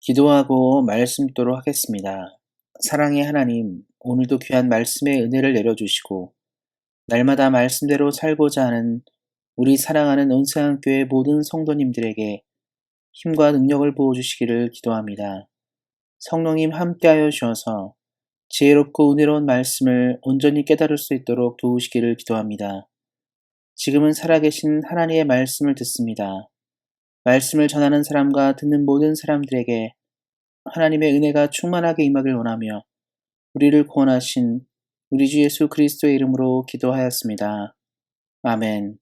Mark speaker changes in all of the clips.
Speaker 1: 기도하고 말씀 듣도록 하겠습니다. 사랑의 하나님, 오늘도 귀한 말씀의 은혜를 내려주시고 날마다 말씀대로 살고자 하는 우리 사랑하는 온세상교회 모든 성도님들에게 힘과 능력을 부어주시기를 기도합니다. 성령님 함께하여 주셔서 지혜롭고 은혜로운 말씀을 온전히 깨달을 수 있도록 도우시기를 기도합니다. 지금은 살아계신 하나님의 말씀을 듣습니다. 말씀을 전하는 사람과 듣는 모든 사람들에게 하나님의 은혜가 충만하게 임하길 원하며 우리를 구원하신 우리 주 예수 그리스도의 이름으로 기도하였습니다. 아멘.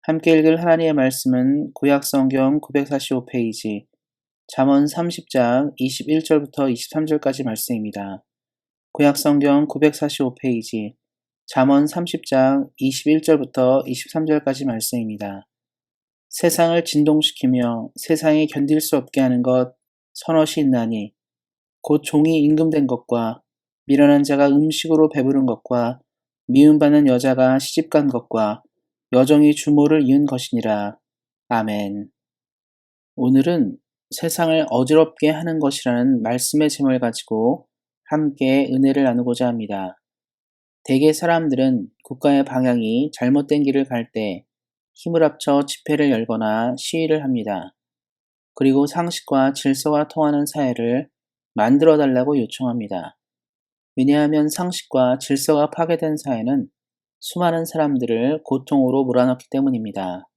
Speaker 1: 함께 읽을 하나님의 말씀은 구약성경 945페이지 잠언 30장 21절부터 23절까지 말씀입니다. 구약성경 945페이지 잠언 30장 21절부터 23절까지 말씀입니다. 세상을 진동시키며 세상이 견딜 수 없게 하는 것 서너시 있나니 곧 종이 임금된 것과 미련한 자가 음식으로 배부른 것과 미움받는 여자가 시집간 것과 여종이 주모를 이은 것이니라. 아멘. 오늘은 세상을 어지럽게 하는 것이라는 말씀의 제목을 가지고 함께 은혜를 나누고자 합니다. 대개 사람들은 국가의 방향이 잘못된 길을 갈 때 힘을 합쳐 집회를 열거나 시위를 합니다. 그리고 상식과 질서가 통하는 사회를 만들어 달라고 요청합니다. 왜냐하면 상식과 질서가 파괴된 사회는 수많은 사람들을 고통으로 몰아넣기 때문입니다.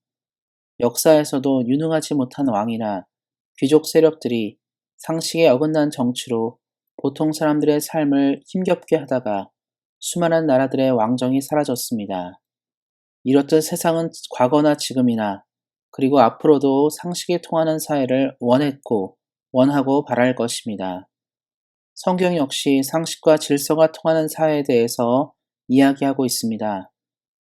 Speaker 1: 역사에서도 유능하지 못한 왕이나 귀족 세력들이 상식에 어긋난 정치로 보통 사람들의 삶을 힘겹게 하다가 수많은 나라들의 왕정이 사라졌습니다. 이렇듯 세상은 과거나 지금이나 그리고 앞으로도 상식에 통하는 사회를 원했고 원하고 바랄 것입니다. 성경 역시 상식과 질서가 통하는 사회에 대해서 이야기하고 있습니다.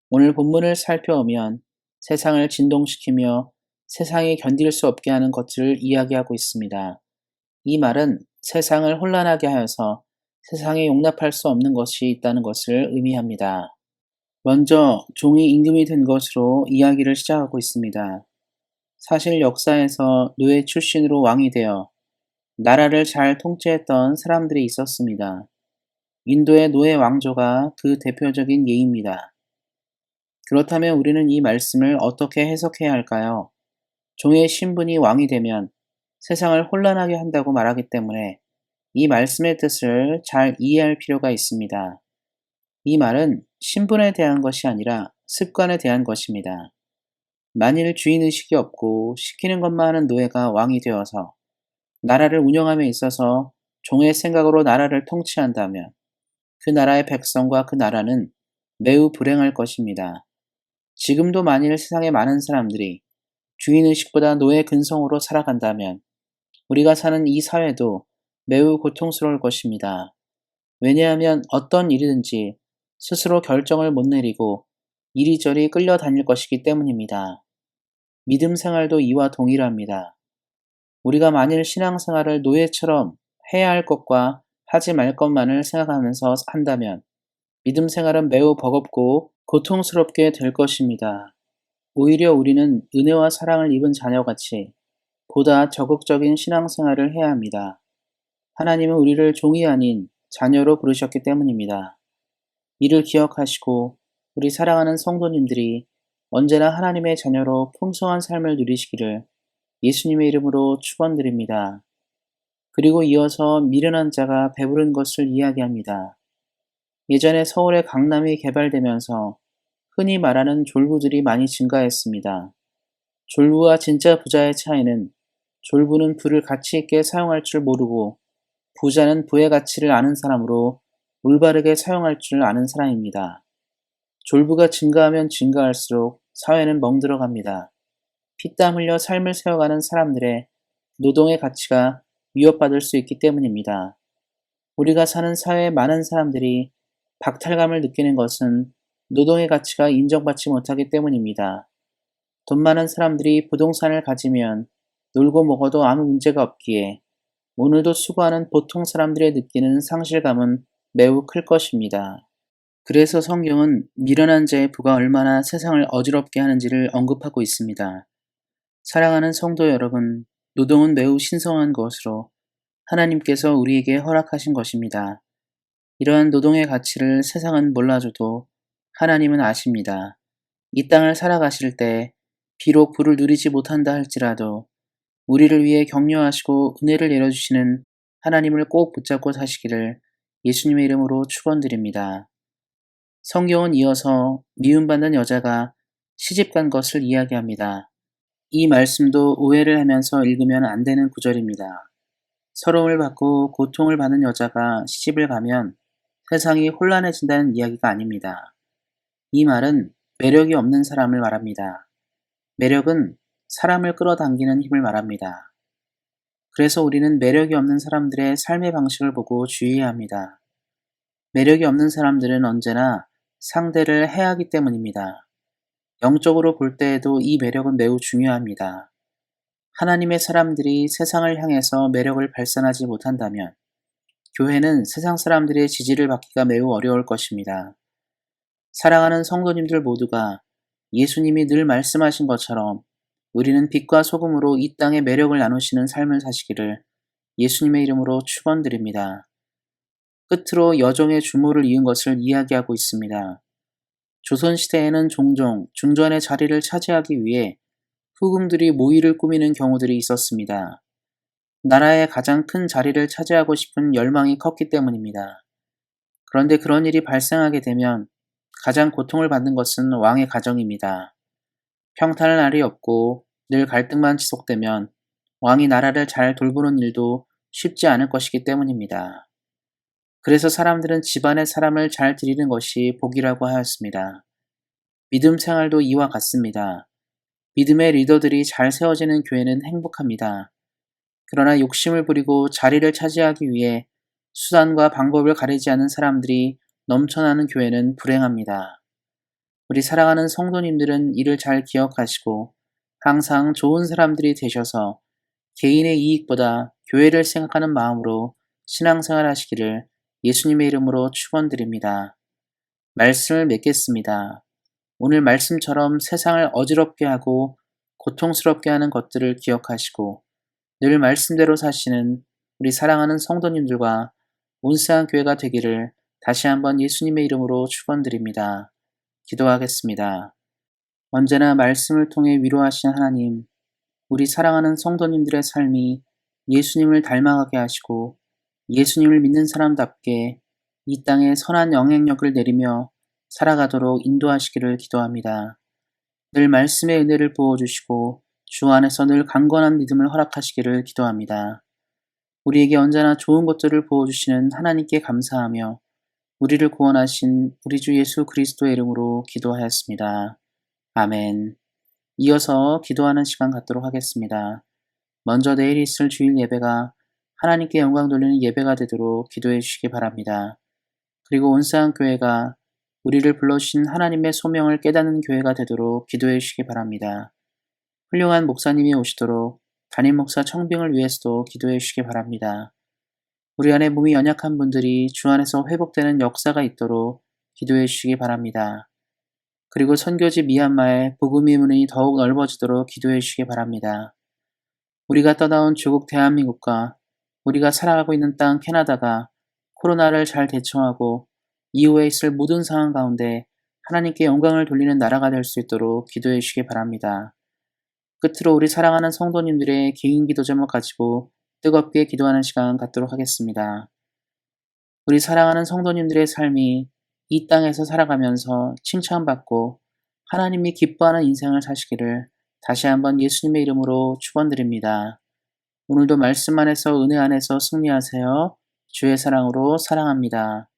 Speaker 1: 오늘 본문을 살펴보면 세상을 진동시키며 세상이 견딜 수 없게 하는 것들을 이야기하고 있습니다. 이 말은 세상을 혼란하게 하여서 세상에 용납할 수 없는 것이 있다는 것을 의미합니다. 먼저 종이 임금이 된 것으로 이야기를 시작하고 있습니다. 사실 역사에서 노예 출신으로 왕이 되어 나라를 잘 통치했던 사람들이 있었습니다. 인도의 노예 왕조가 그 대표적인 예입니다. 그렇다면 우리는 이 말씀을 어떻게 해석해야 할까요? 종의 신분이 왕이 되면 세상을 혼란하게 한다고 말하기 때문에 이 말씀의 뜻을 잘 이해할 필요가 있습니다. 이 말은 신분에 대한 것이 아니라 습관에 대한 것입니다. 만일 주인의식이 없고 시키는 것만 하는 노예가 왕이 되어서 나라를 운영함에 있어서 종의 생각으로 나라를 통치한다면 그 나라의 백성과 그 나라는 매우 불행할 것입니다. 지금도 만일 세상의 많은 사람들이 주인의식보다 노예 근성으로 살아간다면 우리가 사는 이 사회도 매우 고통스러울 것입니다. 왜냐하면 어떤 일이든지 스스로 결정을 못 내리고 이리저리 끌려다닐 것이기 때문입니다. 믿음 생활도 이와 동일합니다. 우리가 만일 신앙생활을 노예처럼 해야 할 것과 하지 말 것만을 생각하면서 한다면 믿음 생활은 매우 버겁고 고통스럽게 될 것입니다. 오히려 우리는 은혜와 사랑을 입은 자녀같이 보다 적극적인 신앙생활을 해야 합니다. 하나님은 우리를 종이 아닌 자녀로 부르셨기 때문입니다. 이를 기억하시고 우리 사랑하는 성도님들이 언제나 하나님의 자녀로 풍성한 삶을 누리시기를 예수님의 이름으로 축원드립니다. 그리고 이어서 미련한 자가 배부른 것을 이야기합니다. 예전에 서울의 강남이 개발되면서 흔히 말하는 졸부들이 많이 증가했습니다. 졸부와 진짜 부자의 차이는 졸부는 부를 가치 있게 사용할 줄 모르고 부자는 부의 가치를 아는 사람으로 올바르게 사용할 줄 아는 사람입니다. 졸부가 증가하면 증가할수록 사회는 멍들어갑니다. 피땀 흘려 삶을 세워가는 사람들의 노동의 가치가 위협받을 수 있기 때문입니다. 우리가 사는 사회의 많은 사람들이 박탈감을 느끼는 것은 노동의 가치가 인정받지 못하기 때문입니다. 돈 많은 사람들이 부동산을 가지면 놀고 먹어도 아무 문제가 없기에 오늘도 수고하는 보통 사람들이 느끼는 상실감은 매우 클 것입니다. 그래서 성경은 미련한 자의 부가 얼마나 세상을 어지럽게 하는지를 언급하고 있습니다. 사랑하는 성도 여러분, 노동은 매우 신성한 것으로 하나님께서 우리에게 허락하신 것입니다. 이러한 노동의 가치를 세상은 몰라줘도 하나님은 아십니다. 이 땅을 살아가실 때 비록 부를 누리지 못한다 할지라도 우리를 위해 격려하시고 은혜를 내려주시는 하나님을 꼭 붙잡고 사시기를 예수님의 이름으로 축원드립니다. 성경은 이어서 미움받는 여자가 시집간 것을 이야기합니다. 이 말씀도 오해를 하면서 읽으면 안 되는 구절입니다. 서러움을 받고 고통을 받는 여자가 시집을 가면 세상이 혼란해진다는 이야기가 아닙니다. 이 말은 매력이 없는 사람을 말합니다. 매력은 사람을 끌어당기는 힘을 말합니다. 그래서 우리는 매력이 없는 사람들의 삶의 방식을 보고 주의해야 합니다. 매력이 없는 사람들은 언제나 상대를 해하기 때문입니다. 영적으로 볼 때에도 이 매력은 매우 중요합니다. 하나님의 사람들이 세상을 향해서 매력을 발산하지 못한다면 교회는 세상 사람들의 지지를 받기가 매우 어려울 것입니다. 사랑하는 성도님들 모두가 예수님이 늘 말씀하신 것처럼 우리는 빛과 소금으로 이 땅에 매력을 나누시는 삶을 사시기를 예수님의 이름으로 축원드립니다. 끝으로 여종의 주모를 이은 것을 이야기하고 있습니다. 조선시대에는 종종 중전의 자리를 차지하기 위해 후궁들이 모의를 꾸미는 경우들이 있었습니다. 나라의 가장 큰 자리를 차지하고 싶은 열망이 컸기 때문입니다. 그런데 그런 일이 발생하게 되면 가장 고통을 받는 것은 왕의 가정입니다. 평탄한 날이 없고 늘 갈등만 지속되면 왕이 나라를 잘 돌보는 일도 쉽지 않을 것이기 때문입니다. 그래서 사람들은 집안의 사람을 잘 들이는 것이 복이라고 하였습니다. 믿음 생활도 이와 같습니다. 믿음의 리더들이 잘 세워지는 교회는 행복합니다. 그러나 욕심을 부리고 자리를 차지하기 위해 수단과 방법을 가리지 않는 사람들이 넘쳐나는 교회는 불행합니다. 우리 사랑하는 성도님들은 이를 잘 기억하시고 항상 좋은 사람들이 되셔서 개인의 이익보다 교회를 생각하는 마음으로 신앙생활 하시기를 예수님의 이름으로 축원드립니다. 말씀을 맺겠습니다. 오늘 말씀처럼 세상을 어지럽게 하고 고통스럽게 하는 것들을 기억하시고 늘 말씀대로 사시는 우리 사랑하는 성도님들과 온세한 교회가 되기를 다시 한번 예수님의 이름으로 축원드립니다. 기도하겠습니다. 언제나 말씀을 통해 위로하신 하나님, 우리 사랑하는 성도님들의 삶이 예수님을 닮아가게 하시고 예수님을 믿는 사람답게 이 땅에 선한 영향력을 내리며 살아가도록 인도하시기를 기도합니다. 늘 말씀의 은혜를 부어주시고 주 안에서 늘 강건한 믿음을 허락하시기를 기도합니다. 우리에게 언제나 좋은 것들을 부어주시는 하나님께 감사하며 우리를 구원하신 우리 주 예수 그리스도의 이름으로 기도하였습니다. 아멘. 이어서 기도하는 시간 갖도록 하겠습니다. 먼저 내일 있을 주일 예배가 하나님께 영광 돌리는 예배가 되도록 기도해 주시기 바랍니다. 그리고 온세한 교회가 우리를 불러주신 하나님의 소명을 깨닫는 교회가 되도록 기도해 주시기 바랍니다. 훌륭한 목사님이 오시도록 담임 목사 청빙을 위해서도 기도해 주시기 바랍니다. 우리 안에 몸이 연약한 분들이 주 안에서 회복되는 역사가 있도록 기도해 주시기 바랍니다. 그리고 선교지 미얀마의 복음의 문이 더욱 넓어지도록 기도해 주시기 바랍니다. 우리가 떠나온 조국 대한민국과 우리가 살아가고 있는 땅 캐나다가 코로나를 잘 대처하고 이후에 있을 모든 상황 가운데 하나님께 영광을 돌리는 나라가 될 수 있도록 기도해 주시기 바랍니다. 끝으로 우리 사랑하는 성도님들의 개인 기도 제목 가지고 뜨겁게 기도하는 시간 갖도록 하겠습니다. 우리 사랑하는 성도님들의 삶이 이 땅에서 살아가면서 칭찬받고 하나님이 기뻐하는 인생을 사시기를 다시 한번 예수님의 이름으로 축원드립니다. 오늘도 말씀 안에서 은혜 안에서 승리하세요. 주의 사랑으로 사랑합니다.